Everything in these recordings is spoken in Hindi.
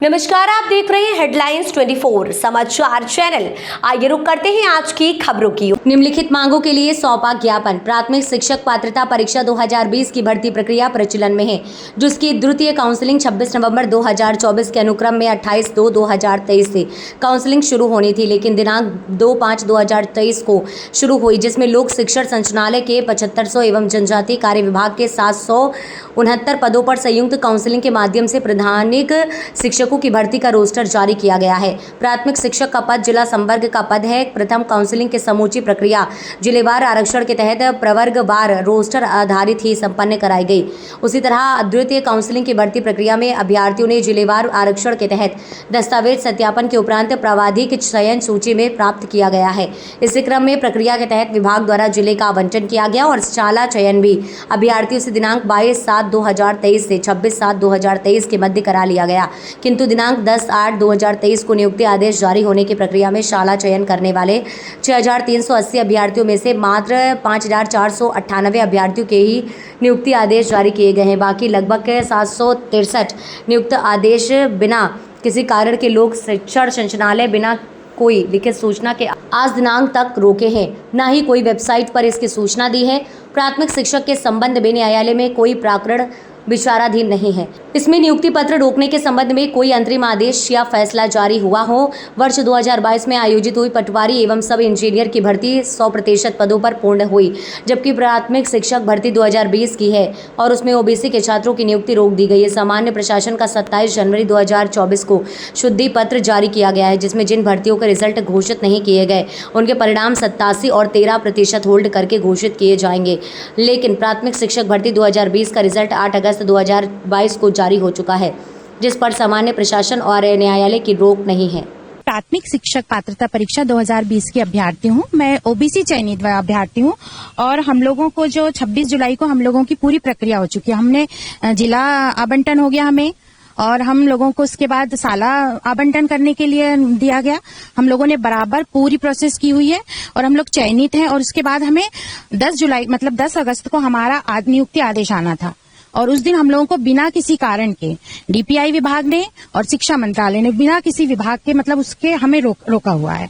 नमस्कार, आप देख रहे हैं हेडलाइंस 24 समाचार चैनल। आइए रुक करते हैं आज की खबरों की। निम्नलिखित मांगों के लिए सौंपा ज्ञापन। प्राथमिक शिक्षक पात्रता परीक्षा 2020 की भर्ती प्रक्रिया प्रचलन में है, जिसकी द्वितीय काउंसलिंग 26 नवंबर 2024 के अनुक्रम में 28/2/2023 से काउंसलिंग शुरू होनी थी, लेकिन दिनांक 2/5/2023 को शुरू हुई, जिसमें लोक शिक्षण संचालनालय के 7500 एवं जनजातीय कार्य विभाग के 769 पदों पर संयुक्त काउंसलिंग के माध्यम से प्राथमिक शिक्षकों की भर्ती का रोस्टर जारी किया गया है। प्राथमिक शिक्षक का पद जिला संवर्ग का पद है। प्रथम काउंसलिंग की समूची प्रक्रिया जिलेवार आरक्षण के तहत प्रवर्गवार रोस्टर आधारित ही संपन्न कराई गई। उसी तरह द्वितीय काउंसलिंग की भर्ती प्रक्रिया में अभ्यर्थियों ने जिलेवार आरक्षण के तहत दस्तावेज सत्यापन के उपरांत प्रावधानिक चयन सूची में प्राप्त किया गया है। इसी क्रम में प्रक्रिया के तहत विभाग द्वारा जिले का आवंटन किया गया और शाला चयन भी अभ्यर्थियों से दिनांक 22/7/2023 से 26/7/2023 के मध्य करा लिया गया, किंतु दिनांक 10/8/2023 को नियुक्ति आदेश जारी होने की प्रक्रिया में शाला चयन करने वाले 6380 अभ्यर्थियों में से मात्र 5498 अभ्यर्थियों के ही नियुक्ति आदेश जारी किए गए हैं। बाकी लगभग 763 नियुक्ति आदेश बिना किसी कारण के लोक शिक्षण संचालनालय बिना कोई लिखित सूचना के आज दिनांक तक रोके हैं, न ही कोई वेबसाइट पर इसकी सूचना दी है। प्राथमिक शिक्षक के संबंध में न्यायालय में कोई प्रकरण विचाराधीन नहीं है। इसमें नियुक्ति पत्र रोकने के संबंध में कोई अंतरिम आदेश या फैसला जारी हुआ हो। वर्ष 2022 में आयोजित हुई पटवारी एवं सब इंजीनियर की भर्ती 100% पदों पर पूर्ण हुई, जबकि प्राथमिक शिक्षक भर्ती 2020 की है और उसमें ओबीसी के छात्रों की नियुक्ति रोक दी गई है। सामान्य प्रशासन का 27 जनवरी 2024 को शुद्धि पत्र जारी किया गया है, जिसमें जिन भर्तियों के रिजल्ट घोषित नहीं किए गए उनके परिणाम 87 और 13% होल्ड करके घोषित किए जाएंगे। लेकिन प्राथमिक शिक्षक भर्ती 2020 का रिजल्ट 8 अगस्त 2022 को जारी हो चुका है, जिस पर सामान्य प्रशासन और न्यायालय की रोक नहीं है। प्राथमिक शिक्षक पात्रता परीक्षा 2020 की अभ्यर्थी हूँ। मैं ओबीसी चयनित अभ्यर्थी हूँ और हम लोगों को जो 26 जुलाई को हम लोगों की पूरी प्रक्रिया हो चुकी है। हमने जिला आवंटन हो गया हमें, और हम लोगों को उसके बाद साला आवंटन करने के लिए दिया गया। हम लोगों ने बराबर पूरी प्रोसेस की हुई है और हम लोग चयनित हैं। और उसके बाद हमें 10 अगस्त को हमारा नियुक्ति आदेश आना था, और उस दिन हम लोगों को बिना किसी कारण के डीपीआई विभाग ने और शिक्षा मंत्रालय ने बिना किसी विभाग के उसके हमें रोका हुआ है।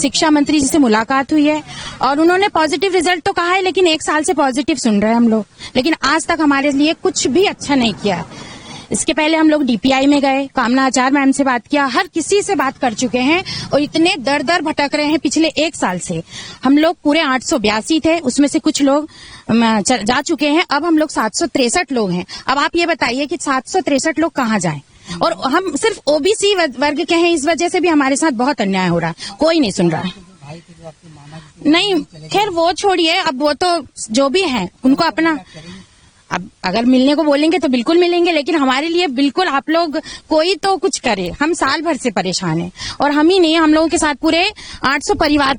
शिक्षा मंत्री जी से मुलाकात हुई है और उन्होंने पॉजिटिव रिजल्ट तो कहा है, लेकिन 1 साल से पॉजिटिव सुन रहे हैं हम लोग, लेकिन आज तक हमारे लिए कुछ भी अच्छा नहीं किया है। इसके पहले हम लोग डीपीआई में गए, कामना आचार्य मैम से बात किया, हर किसी से बात कर चुके हैं और इतने दर भटक रहे हैं पिछले 1 साल से। हम लोग पूरे 882 थे, उसमें से कुछ लोग जा चुके हैं। अब हम लोग 763 लोग हैं। अब आप ये बताइए कि 763 लोग कहाँ जाएं? और हम सिर्फ ओबीसी वर्ग के हैं, इस वजह से भी हमारे साथ बहुत अन्याय हो रहा है। कोई नहीं सुन रहा है। नहीं, खैर वो छोड़िए, अब वो तो जो भी है उनको अपना, अब अगर मिलने को बोलेंगे तो बिल्कुल मिलेंगे, लेकिन हमारे लिए बिल्कुल आप लोग कोई तो कुछ करे। हम साल भर से परेशान हैं, और हम ही नहीं, हम लोगों के साथ पूरे 800 परिवार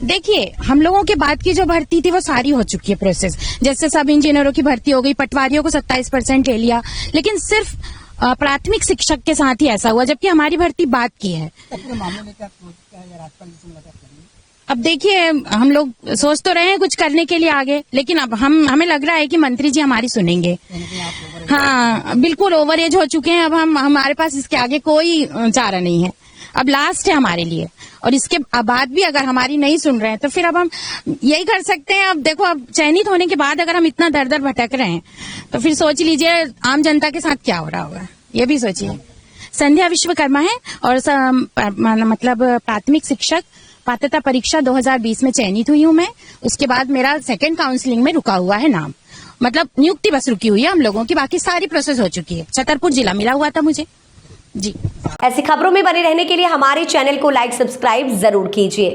देखिए, हम लोगों के बाद की जो भर्ती थी वो सारी हो चुकी है प्रोसेस। जैसे सब इंजीनियरों की भर्ती हो गई, पटवारियों को 27% ले लिया, लेकिन सिर्फ प्राथमिक शिक्षक के साथ ही ऐसा हुआ, जबकि हमारी भर्ती बात की है। अब देखिए, हम लोग सोच तो रहे हैं कुछ करने के लिए आगे, लेकिन अब हमें लग रहा है कि मंत्री जी हमारी सुनेंगे। हाँ, बिल्कुल ओवर एज हो चुके हैं। अब हमारे पास इसके आगे कोई चारा नहीं है। अब लास्ट है हमारे लिए, और इसके बाद भी अगर हमारी नहीं सुन रहे हैं तो फिर अब हम यही कर सकते हैं। अब देखो, अब चयनित होने के बाद अगर हम इतना दर भटक रहे हैं तो फिर सोच लीजिए आम जनता के साथ क्या हो रहा होगा, ये भी सोचिए। संध्या विश्वकर्मा है और प्राथमिक शिक्षक पात्रता परीक्षा 2020 में चयनित हुई हूँ मैं। उसके बाद मेरा सेकंड काउंसलिंग में रुका हुआ है नाम, नियुक्ति बस रुकी हुई है हम लोगों की, बाकी सारी प्रोसेस हो चुकी है। छतरपुर जिला मिला हुआ था मुझे जी। ऐसी खबरों में बने रहने के लिए हमारे चैनल को लाइक सब्सक्राइब जरूर कीजिए।